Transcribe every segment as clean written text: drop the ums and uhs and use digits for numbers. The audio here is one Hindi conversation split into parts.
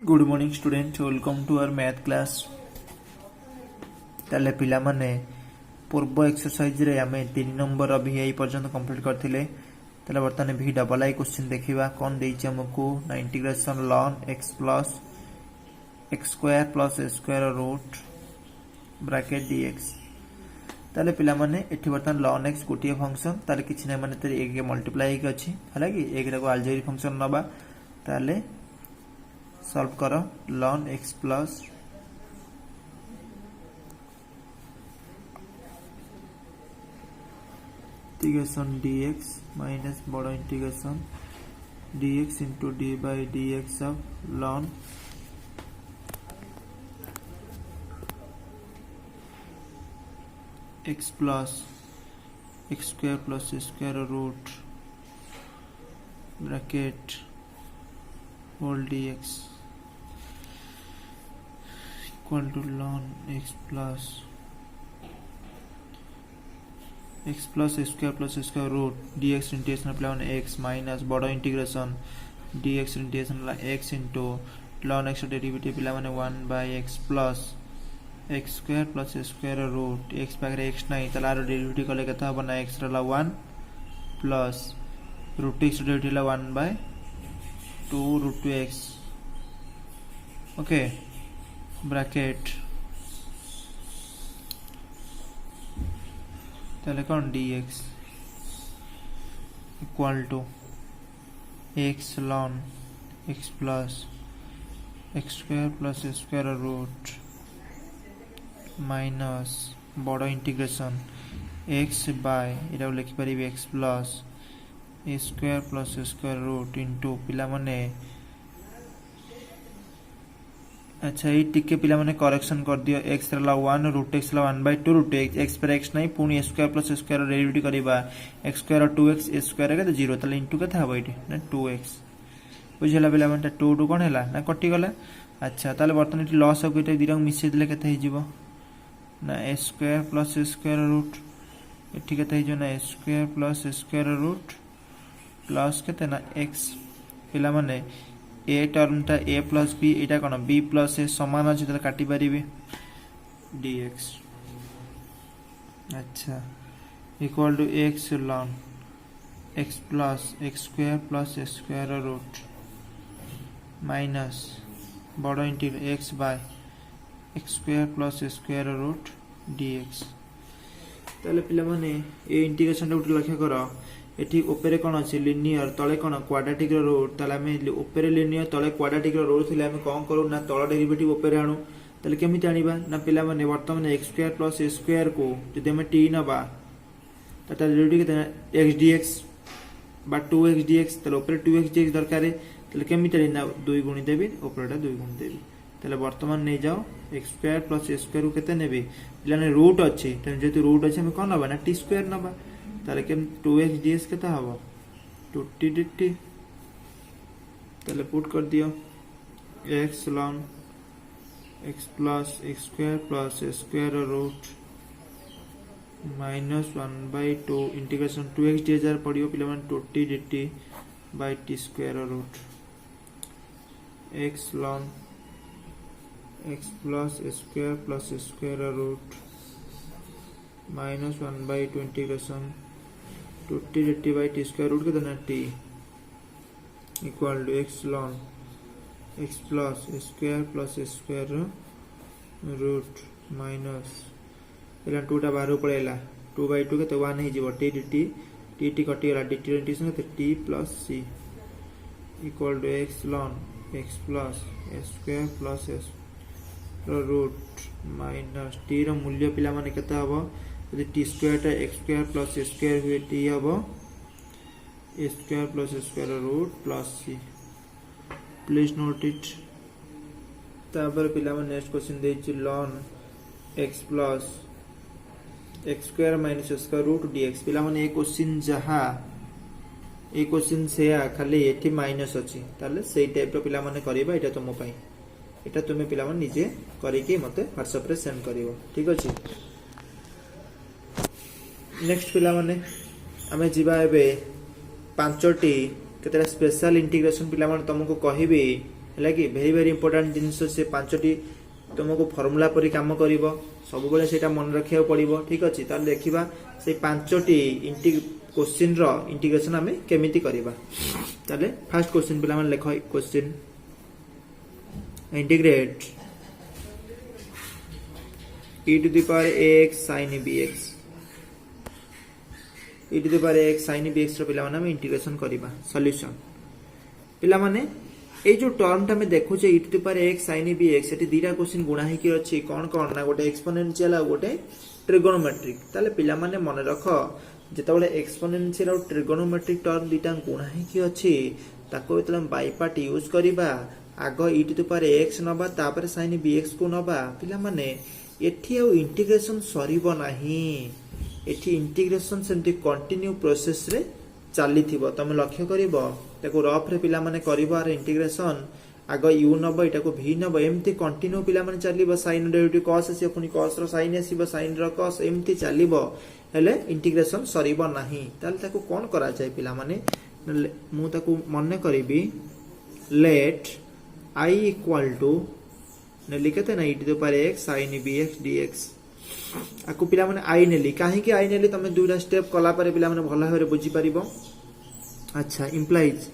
Good morning student welcome to our math class. ताले पिला माने पूर्व एक्सरसाइज रे आमे 3 नंबर अभी यही पर्यंत कंप्लीट करथिले। ताले वर्तमान भी डबल आई क्वेश्चन देखिबा कोन देइछ हमकु ना integration ln x plus x square plus a square root bracket dx। ताले पिला माने एठी वर्तमान ln x गोटिए फंक्शन ताले किछि नै माने तरी 1 के मल्टीप्लाई के अछि हला कि 1 रे को अलजेब्रिक फंक्शन नबा ताले सॉल्व करो ln x plus integration dx minus बड़ा integration dx into d by dx of ln x plus x square plus a square root bracket whole dx equal to ln x plus a square root dx integration plus x minus बड़ा integration dx integration x into ln x derivative पिला माने 1 by x plus x square plus a square root x पाखरे x नाही तला डेरिवेटिव कले कथा बना x रला 1 plus root x डेरिवेटिव ला 1 by 2 root 2x okay bracket ताले कौन dx equal to x ln x plus x square plus a square root minus बड़ा इंटीग्रेशन x बाय इरा लिखि परिबे x plus a square plus a square root into पिला माने अच्छा ये टिके पिला माने करेक्शन कर दियो x रला 1 रूट x ला 1 बाय 2 रूट x पर x नहीं पुनी a square plus a square derivative करबा x स्क्वायर और 2x a स्क्वायर के 0 तले इनटू कथा हबो इटे ना 2x बुझला पिला माने 2 2 कोन हैला ना कटि गला। अच्छा ताले बर्तन इटे लॉस हो गइटे दिरंग मिसे दिले कथा हि जिवो ना a square plus a square root इठी कथा हि जो ना a square plus a square root plus कते ना x पिला माने a टर्म ता a प्लस b एटा कोन b प्लस a समान अछि त काटि परिबे dx। अच्छा equal to x ln x plus x square plus a square root minus बड़ा integral x by x square plus a square root dx। ताले पिला माने ए इंटीग्रेशन टा उठ लक्ष्य करो एठी ऊपर कोन अछि लिनियर तळे कोन क्वाड्रेटिक रो रूट ताले हमें ऊपर लिनियर तळे क्वाड्रेटिक रो रूट थिले हमें कोन करू ना तळ डेरिवेटिव ऊपर आनु ताले केमिति आनिबा ना पिला माने वर्तमान x square plus a square को जदि हमें t नबा ताता डेरिवेटिव के x dx बा 2x dx ताले ऊपर 2x dx दरकार ताले केमिति ना 2 गुणी देबी ऊपरटा 2 गुणी देबी ताले वर्तमान नै जाओ x square plus a square को केते नेबी पिला ने रूट अछि त जेतु रूट अछि हमें कोन नबा ना t स्क्वायर नबा ताले केम 2x dx केता हबो 2t dt ताले पुट कर दियो x ln x plus x square plus a square root minus 1 by 2 integration 2x dx पडियो पिला मन 2t dt by t square root x ln x plus a square plus a square root minus 1 by 2 integration 2t dt by t square root के देना t equal to x ln x plus a square plus a square root minus एला 2 टा बाहर पळेला 2 by 2 के तो 1 ही जीवो t dt t कटि गला dt इंटीग्रेशन के t plus c equal to x ln x plus a square plus a root minus t रो मूल्य पिला माने केता हबो यदि टी स्क्वायर टा x square plus a square हुए t हबो a square plus a square root plus c please note it. तापर पिला मन नेक्स्ट क्वेश्चन देछि ln x plus x square minus a square root dx पिला मन ए क्वेश्चन जहा ए क्वेश्चन से खाली एठी माइनस अछि ताले सेही टाइप रो पिला माने करबा एटा तुम पई एटा तुमे पिला मन निजे करि के मते WhatsApp रे सेंड करिवो ठीक अछि। नेक्स्ट पिला माने हमें जीवा एबे 5टी केतेरा स्पेशल इंटीग्रेशन पिला माने तुमको कहिबे है कि भेरी भेरी इंपोर्टेंट जिनस से पांचटी तुमको फॉर्मूला पर काम कर सब बेले से मन रखा पड़ो ठीक अच्छे ताल देखा से पांचटी क्वेश्चन रो इंटीग्रेशन आम केमिति करबा ताले फर्स्ट क्वेश्चन पिला मन लेख question integrate e to the power x sin bx e to the power x sin bx रो पिला माने हम इंटीग्रेशन करबा सॉल्यूशन पिला माने ए जो टर्म ता में देखु जे e to the power x sin bx एटी दीटा क्वेश्चन गुणा हे कि अछि कोन कोन ना गोटे एक्सपोनेंशियल आ गोटे ट्रिगोनोमेट्रिक ताले पिला माने मन रख जेतबेले एक्सपोनेंशियल और ट्रिगोनोमेट्रिक टर्म दीटा गुणा हे कि अछि ताको एतले बाय पार्ट यूज करबा आग e to the power x नबा तापर sin bx को नबा पिला माने एठी आ इंटीग्रेशन सरीबो नाही एठी इंटीग्रेशन सेमती कंटिन्यू प्रोसेस रे चाली थिबो तमे लक्ष्य करिवो ताको रफ रे पिला माने करिवो आर इंटीग्रेशन आग u नबो एटा को v नबो एमती कंटिन्यू पिला माने चालिबो sin डेरिवेटिव cos आसी पुनी cos रो sin आसीबो sin रो cos एमती चालिबो हेले इंटीग्रेशन सरीबो नाही ताल ताको कोन करा जाय पिला माने मु ताको मन्ने करिबी लेट I इक्वल टू ने लिखते ना e to the power x sin bx dx आकु पिला माने आई नेली काहे कि आई नेली तमे दुटा स्टेप कला पारे पिला माने भला भाबरे बुझी परिबो अच्छा इंप्लाइज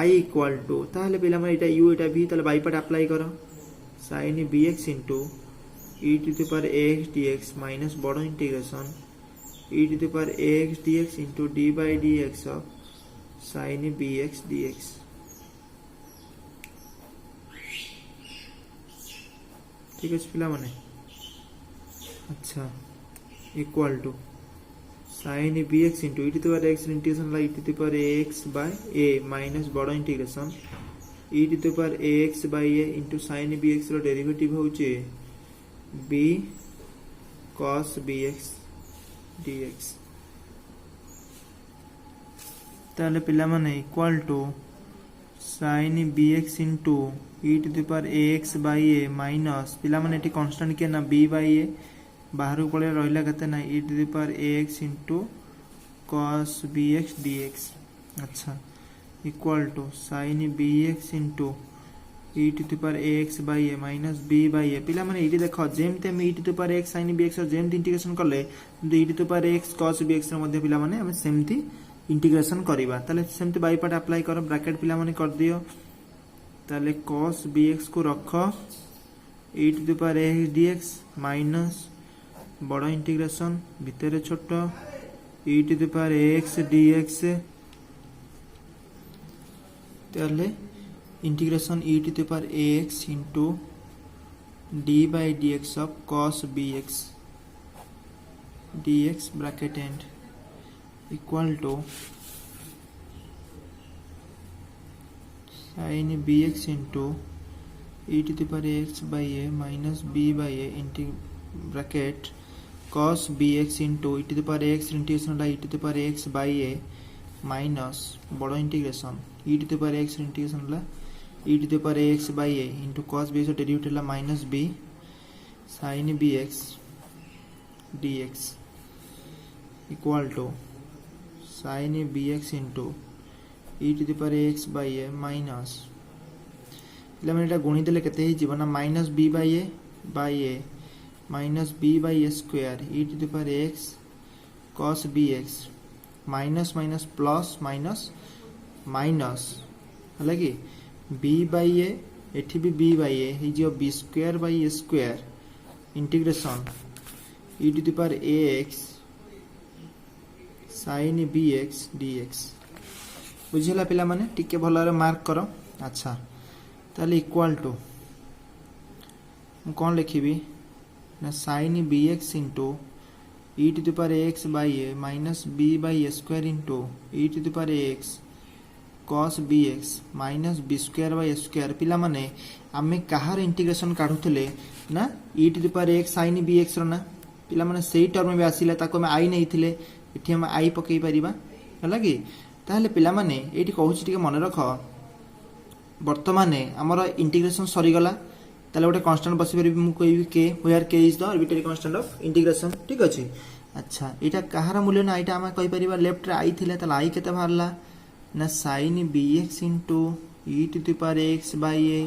i इक्वल टू ताले पिला माने एटा u एटा v ताले बाय पार्ट अप्लाई करो sin bx e to the power x dx minus बडो integration e to the power x dx d by dx of sin bx dx ठीक है पिला माने अच्छा equal to sin bx e to the power x integration ला e to the power x by a minus बडो integration e to the power x by a into sin bx रो डेरिवेटिव होचे b cos bx dx ताले पिला माने equal to sin bx into e to the power x by a minus पिला माने एटी कांस्टेंट के ना b by a बाहर को पळे रहला कते ना e to the power x into cos bx dx अच्छा equal to sin bx into e to the power x by a minus b by a पिला माने एटी देखो जेमते हम e to the power x sin bx और जेमते इंटीग्रेशन करले e to the power x cos bx रे मध्ये पिला माने हम सेमती इंटीग्रेशन करिबा ताले सेमती बाय पार्ट अप्लाई करो ब्रैकेट पिला माने कर दियो ताले cos bx को रख e to the power x dx minus बड़ा इंटीग्रेशन भितर छोट e to the power x dx ताले integration e to the power x into d by dx of cos bx dx bracket end equal to sin bx into e to the power x by a minus b by a into bracket cos bx into e to the power x integration e to the power x by a minus बड़ा integration e to the power x integration ला e to the power x by a into cos bx derivative ला minus b sin bx dx equal to sin bx into e to the power x by a minus ले मैंने एटा गुणी देले केते ही जीवना minus b by a minus b by a square e to the power x cos bx minus minus plus minus minus हला कि b by a एठी भी b by a ही जो b square by a square integration e to the power ax sin bx dx बुझिला पिला माने टिके भलरे मार्क करो अच्छा ताले इक्वल टू मु कोन लिखिबी ना sin bx into e to the power x by a minus b by a square into e to the power x cos bx minus b square by a square पिला माने आमे कहार इंटीग्रेशन काढुथले ना e to the power x sin bx रो ना पिला माने सेही टर्म में आसीला ताको हम i नेइथिले एठी हम i पकेई परिबा हला कि ताहले पिला माने एठी कहूची टिके मन रख वर्तमाने हमर इंटीग्रेशन सरी गला ताले गोटे कांस्टेंट बसी परिबी मु कहबी के वेयर के is the arbitrary constant of integration ठीक अछि अच्छा एटा कहार मूल्य ना एटा हम कहि परिबा लेफ्ट रे i थिले ताले i केते भारला ना sin bx into e to the power x by a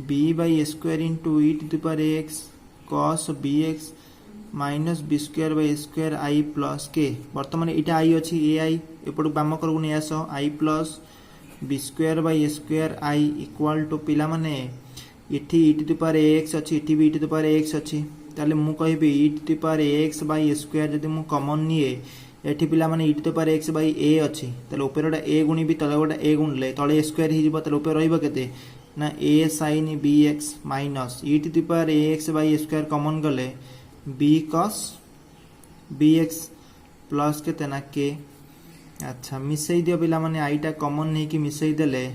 b by a square into e to the power x cos bx minus b square by square i plus के बर्तमान यहाँ आई अच्छी ए आई एपट बाम कर नहीं आस I plus b square by square I equal to पिला माने इठी e to the power x अच्छी इठी भी e to the power x अच्छी ताले मु कहबी e to the power x by square जदि मु कॉमन निए एठी पिला माने e to the power x by a अच्छी ताले ऊपर गोटा ए गुणी भी तले गोटा ए गुणले तले स्क्वायर ही जिवो ताले ऊपर रहइबो केते ना a sin bx minus e to the power x by square common गले b cos bx प्लस के ना के अच्छा मिसई दियो पिला माने आईटा कॉमन नहीं कि मिसई देले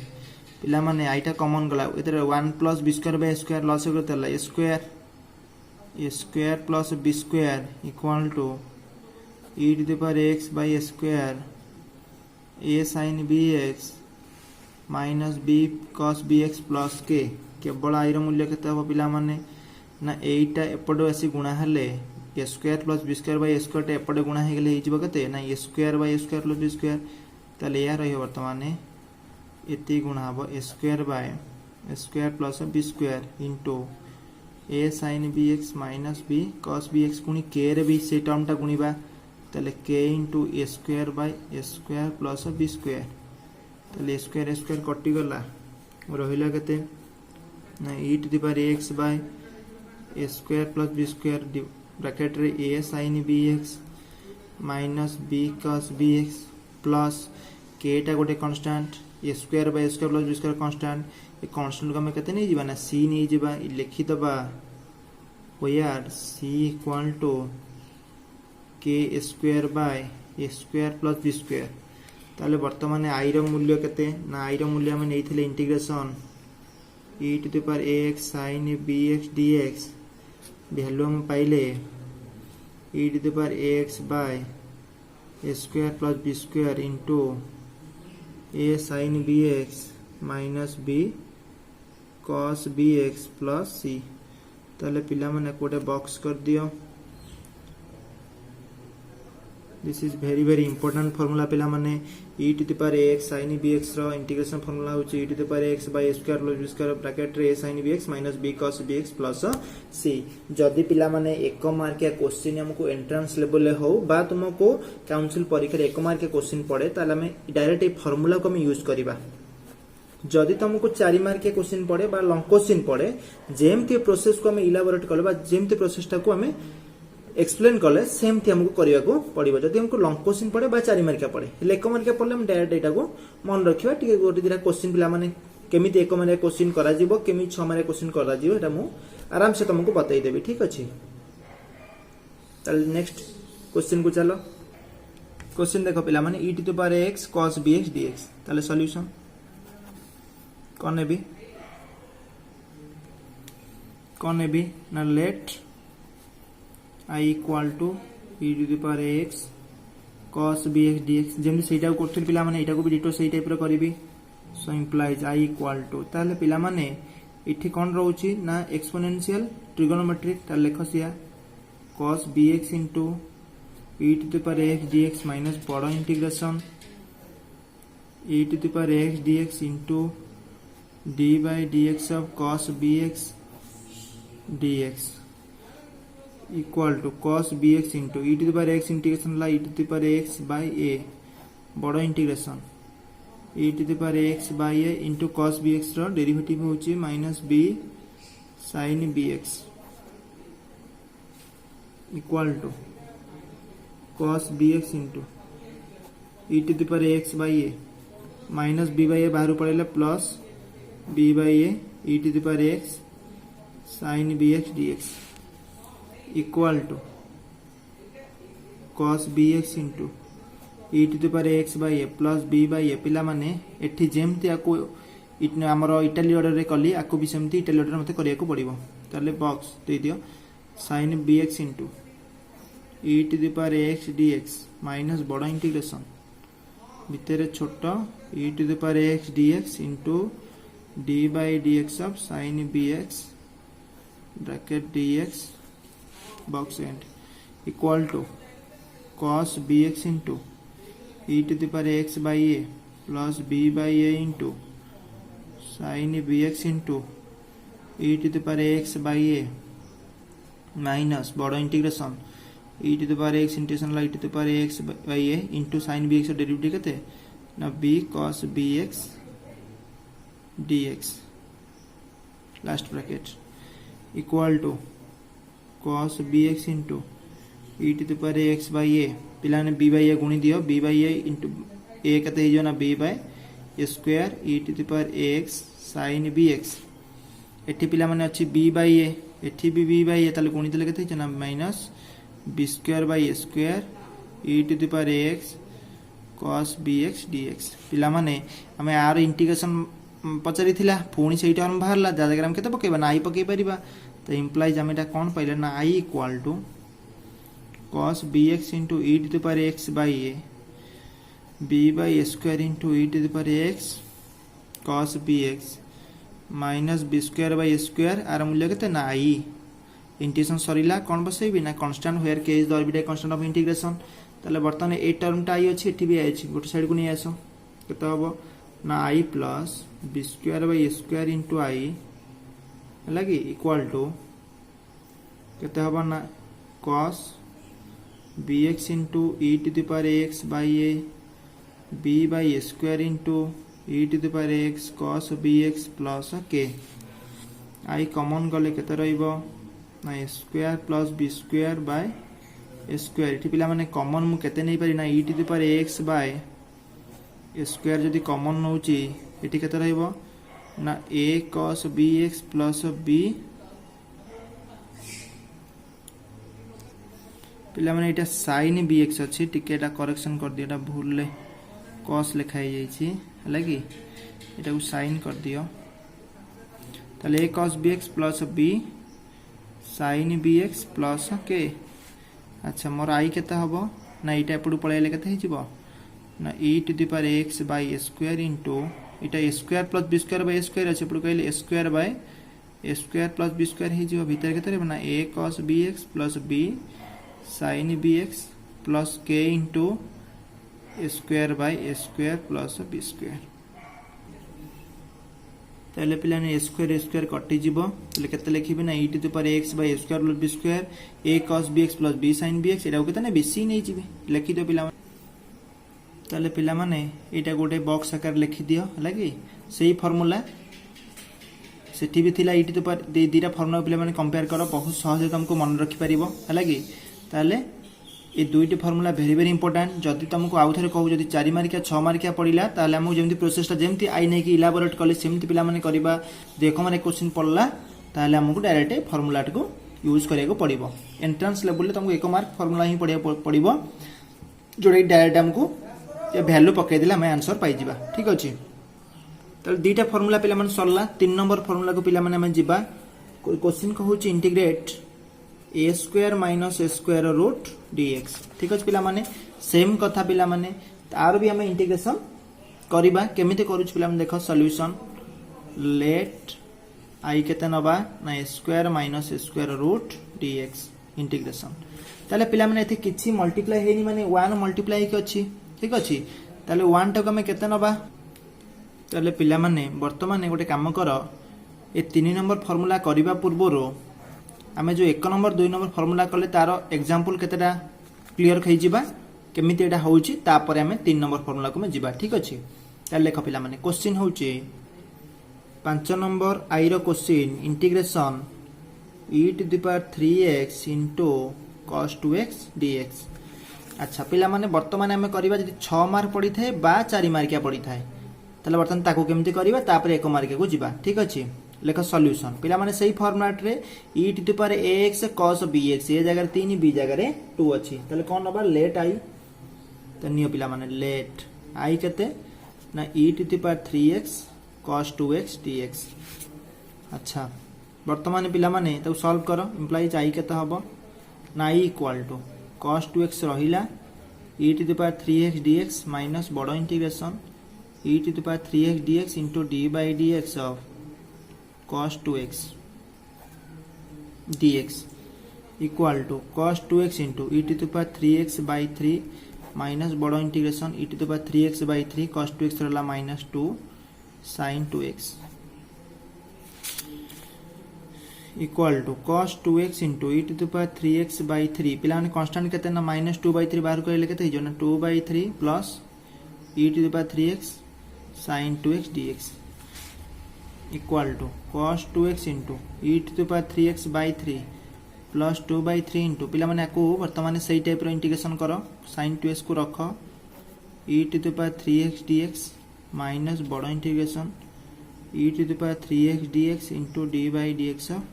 पिला माने आईटा कॉमन गला एतरे 1 plus b square by square loss हो गतला square plus b square equal to e to the power x by square a sin bx minus b cos bx plus के केवल आई रो मूल्य केते हो पिला माने ना एटा एपटे आसी गुणा हेले a square plus b square by square एपटे गुणा हे गेले हिजबो केते ना a square by square plus b square ताले या रहियो वर्तमान एती गुणा हबो a square by square plus b square into a sin bx minus b cos bx गुणी k रे भी से टर्म टा गुणीबा ताले k into a square by a square plus b square ताले स्क्वायर स्क्वायर कटि गला रहिला केते ना e to the power x by a square plus b square bracket रे a sin bx minus b cos bx plus k टा गोटे constant a square by square plus b square constant a constant को हम केते नै जिबा ना c नै जिबा लिखि दबा where c equal to k square by a square plus b square ताले वर्तमान i रो मूल्य केते ना i रो मूल्य हम नैथिले integration e to the power x sin bx dx value हम पाइले e to the power x by a square plus b square into a sin bx minus b cos bx plus c ताले पिला माने कोटे बॉक्स कर दियो this is very important formula पिला माने e to the power x sin bx रो इंटीग्रेशन फार्मूला होची e to the power x by square plus b square bracket रे sin bx minus b cos bx plus c जदी पिला माने एक मार्क या क्वेश्चन हमको एंट्रेंस लेवल ले हो बा तुमको काउंसिल परीक्षा रे एक मार्क के क्वेश्चन पड़े ताले हमें डायरेक्ट ए फार्मूला को हम यूज करबा जदी तुमको 4 मार्क के क्वेश्चन पड़े बा लॉन्ग क्वेश्चन पड़े जेमती प्रोसेस को हम इलाबोरेट करबा जेमती प्रोसेस टा को हमें एक्सप्लेन कले सेम थी हमको करबा को पड़िबो जदी हमको लॉन्ग क्वेश्चन पड़े बा 4 मार्क पड़े एक मार्क पड़ले हम डायरेक्ट एटा को मन रखिबा टिके गोटे दिरा क्वेश्चन पिला माने केमिति एक मार्क क्वेश्चन करा जिवो केमिति 6 मार्क क्वेश्चन करा जिवो एटा मु आराम से तुमको बताई देबी ठीक अछि तल नेक्स्ट क्वेश्चन को चलो क्वेश्चन देखो पिला माने e to the power x cos bx dx तले सॉल्यूशन कौन है भी ना let i equal to e to the power x cos bx dx जेमि सेटा को करथिल पिला माने एटा को भी डिटो सेही टाइप रो करबी सो इंप्लाइज i इक्वल टू ताले पिला माने इठी कोन रहउची ना एक्सपोनेंशियल ट्रिगोनोमेट्रिक ता लेखसिया cos bx into e to the power x dx minus बड़ा integration e to the power x dx into d by dx of cos bx dx equal to cos bx into e to the power x integration ला e to the power x by a बड़ा integration e to the power x by a into cos bx रो डेरिवेटिव होची minus b sin bx equal to cos bx into e to the power x by a minus b by a बाहर पड़ेला plus b by a e to the power x sin bx dx equal to cos bx into e to the power x by a plus b by a पिला माने एठी जेमती आको हमरो इटाली ऑर्डर रे कली आको भी सेमती इटाली ऑर्डर मते करिया को पड़िबो ताले बॉक्स दे दियो sin bx into e to the power x dx minus बड़ा इंटीग्रेशन भितर छोटा e to the power x dx into d by dx of sin bx bracket dx box end equal to cos bx into e to the power x by a plus b by a into sin bx into e to the power x by a minus बड़ integration e to the power x integration e to the power x by a into sin bx derivative केते ना b cos bx dx last bracket equal to cos bx into e to the power x by a पिला ने b बाय a गुणी दियो b by a into a केते हे जो ना b bye square e to the power x sin bx एठी पिला माने अछि b बाय a एठी भी b बाय a ताले गुणी देले केते ना minus b square by square e to the power x cos bx dx पिला माने हमें आर इंटीग्रेशन पचारि थिला पुणी सेही टर्म बाहरला जा जगह हम केते पकेबा ना i पके परिबा तो इंप्लाइज हम एटा कोन पहिले ना i equal to cos bx into e to the power x by a b by square into e to the power x cos bx minus b square by square आर मूल्य केते ना i इंटीग्रेशन सरीला कोन बसैबी ना constant where k is the arbitrary constant of integration ताले बर्तन ए टर्म टा i अछि एठी भी i अछि गोटे साइड को नै आसो केते हबो ना i plus b square by square into i लगी इक्वल टू केते हबो ना cos bx into e to the power x by a b by square into e to the power x cos bx plus k i common गले केते रहइबो ना square plus b square by square एठी पिला माने कॉमन मु केते नै पारि ना e to the power x by square जदी कॉमन नउची एठी केते रहइबो ना a cos bx plus b पिला माने एटा sin bx अछि टिके एटा करेक्शन कर दियो एटा भूल ले cos लिखाई जाई छी हला कि एटा को sin कर दियो तले a cos bx plus b sin bx plus k अच्छा मोर i केता हबो ना एटा एपडू पळेले केते हिजिबो ना e to the power x by square into एटा square plus b square by square अछि एपडू कहले square by square plus b square हिजिबो भीतर केते रे ना a cos bx plus b sin bx plus k into square by square plus b square ताले पिला ने स्क्वायर स्क्वायर कटि जीवो तले केते लिखिबे ना e to the power x by square plus b square a cos bx plus b sin bx एटा केते ना बेसी नै जीवे लिखि दो पिला ताले पिला माने एटा गोटे बॉक्स आकार लिखि दियो हला कि सेही फार्मूला सेठी भी थिला e टू द पावर दीटा फार्मूला पिला माने कंपेयर करो बहुत सहज तुमको मन रखि परिबो हला कि ताले ए दुईटी फार्मूला वेरी वेरी इंपोर्टेंट जदि तुमको आउ थरे कहू जदि 4 मार्किया 6 मार्किया पड़िला ताले हमहु जेमति प्रोसेसटा जेमति आई नै कि इलाबोरेट कले सेमति पिला माने करबा देखो माने क्वेश्चन पड़ला ताले हमहु डायरेक्ट फार्मूला को यूज करिया को पड़िबो एंट्रेंस लेवल तुमको 1 मार्क फार्मूला ही पड़िया पड़िबो जोडे डायरेक्ट हमको ये वैल्यू पके दिला मैं आंसर पाई जिबा ठीक अछि ताले दीटा फार्मूला पिला माने सरला 3 नंबर फार्मूला को पिला माने हम जिबा क्वेश्चन को होची integrate a square minus a square root dx ठीक अछि पिला माने सेम कथा पिला माने तार भी हम इंटीग्रेशन करिबा केमिते करूछ पिला माने देखो सॉल्यूशन लेट i केते नबा ना a square minus a square root dx integration ताले पिला माने एथे किछि मल्टीप्लाई हेनी माने 1 मल्टीप्लाई के अछि ठीक अछि ताले 1 टक हम केते नबा ताले पिला माने वर्तमान गोटे काम करो ए 3 नंबर फार्मूला करिबा पूर्वरो आमे जो 1 नंबर 2 नंबर फार्मूला कले तारो एग्जांपल केतेटा क्लियर खै जिबा केमिति एटा होउची तापर आमे 3 नंबर फार्मूला को में जिबा ठीक अछि ताले लेख पिला माने क्वेश्चन होउची 5 नंबर आई रो question integration e to the power 3x into cos 2x dx अच्छा पिला माने वर्तमान आमे करबा जदि 6 मार्क पड़ी थाए बा 4 मार्किया पड़ी थाए तले वर्तमान ताको केमिति करबा तापर 1 मार्किया को जिबा ठीक अछि लेख सॉल्यूशन पिला माने सही फॉर्मेट रे e to the power ax cos bx ए जगह 3 b जगह 2 अछि तले कोन नबा लेट i त नियो पिला माने लेट i केते ना e to the power 3x cos 2x dx अच्छा वर्तमान पिला माने त सॉल्व करो इंप्लाइज i केते हबो ना i equal to cos 2x रहिला e to the power 3x dx minus बडो integration e to the power 3x dx into d by dx of cos 2x dx equal to cos 2x into e to the power 3x by 3 minus बड़ो integration e to the power 3x by 3 cos 2x रहला minus 2 sin 2x equal to cos 2x into e to the power 3x by 3 पिला माने कांस्टेंट केते ना -2/3 बाहर करले केते हिजो ना 2/3 plus e to the power 3x sin 2x dx equal to cos 2x into e to the power 3x by 3 plus 2/3 into पिला माने को वर्तमान सही टाइप रो इंटीग्रेशन करो sin 2x को रख e to the power 3x dx minus बड़ integration e to the power 3x dx into d by dx of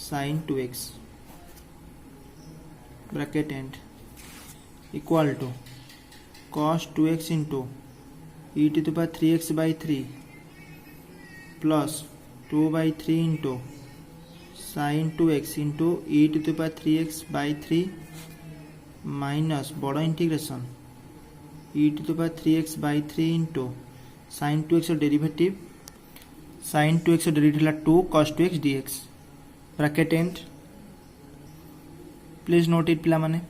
sin 2x bracket end equal to cos 2x into e to the power 3x by 3 plus 2/3 into sin 2x into e to the power 3x by 3 minus बड़ा integration e to the power 3x by 3 into sin 2x derivative sin 2x derivative 2 cos 2x dx bracket and please note it पिला माने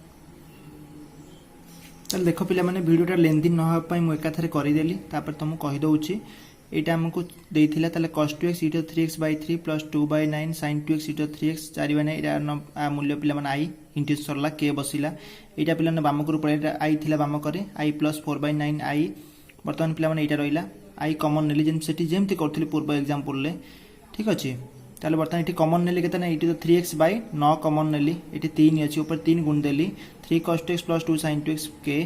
चल देखो पिला माने वीडियोटा लेंथी न होबा पई मु एकाथरे करि देली तापर तुम कहि दउची एटा हमको देथिला ताले cos 2x e to 3x by 3 plus 2/9 sin 2x e to 3x 4/9 एटा मूल्य पिला माने i इंटीज सरला के बसिला एटा पिला ने बाम को पड़े i थिला बाम करे i plus 4/9 i वर्तमान पिला माने एटा रहिला i कॉमन नेली जेम सेठी जेमति करथिली पूर्व एग्जांपल ले ठीक अछि ताले बर्तमान इटी कॉमन नेली केतना इटी तो 3x बाय 9 कॉमन नेली इटी 3 अछि ऊपर 3 गुण देली 3 cos 2x plus 2 sin 2x के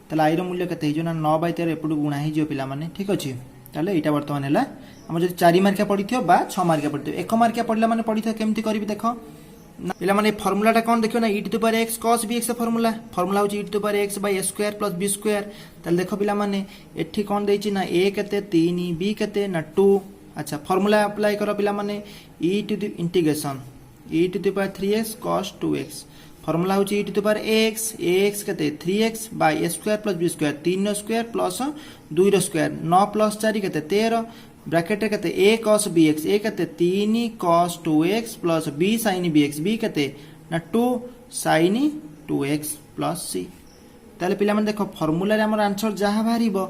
ताले i रो मूल्य केते हिजो ना 9/13 एपडु गुणा हि जियो पिला माने ठीक अछि ताले एटा वर्तमान हैला हम जदि 4 मार्किया पडिथियो बा 6 मार्किया पडिथियो 1 मार्किया पडला माने पडिथियो केमति करबी देखो पिला माने फार्मूलाटा कोन देखियो ना e to the power x cos bx formula होची e to the power x by a square plus b square ताले देखो पिला माने एठी कोन देछि ना a केते 3 b केते ना 2 अच्छा फार्मूला अप्लाई करो पिला माने e to the integration e to the power 3x cos 2x formula होची e to the power ax केते 3x by a square plus b square 3 रो स्क्वायर प्लस 2 रो स्क्वायर 9 plus 4 केते 13 ब्रैकेट केते a cos bx a केते 3 cos 2x plus b sin bx b केते ना 2 sin 2x plus c ताले पिला माने देखो फार्मूला रे हमर आंसर जहा बाहरिबो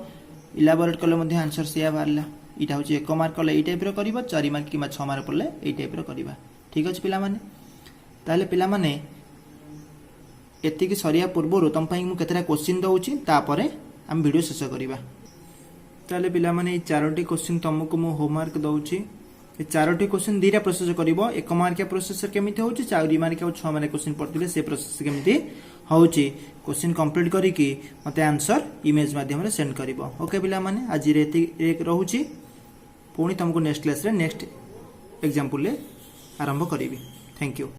इलाबोरेट करले मध्ये आंसर सेया बाहरला इटा होची 1 मार्क करले ए टाइप रो करबो 4 मार्क किमा 6 मार्क पड़ले ए टाइप रो करबा ठीक अछि पिला माने ताले पिला माने एति कि सरिया पूर्व तुम मु केतरा क्वेश्चन दउची तापरे हम वीडियो शेष करबा ताले पिला माने ए चारोटी क्वेश्चन तुमको मु होमवर्क दउची ए चारोटी क्वेश्चन दीरा प्रोसेस करबो 1 मार्क प्रोसेस केमिति होची 4 मार्क और 6 मार्क क्वेश्चन पड़तिले से प्रोसेस केमिति होची क्वेश्चन कंप्लीट करी कि मते आंसर इमेज माध्यम रे सेंड करबो ओके पिला माने आज रे एक रहूची पुणी तुमको नेक्स्ट क्लास रे नेक्स्ट एग्जांपल ले आरंभ करी थैंक यू।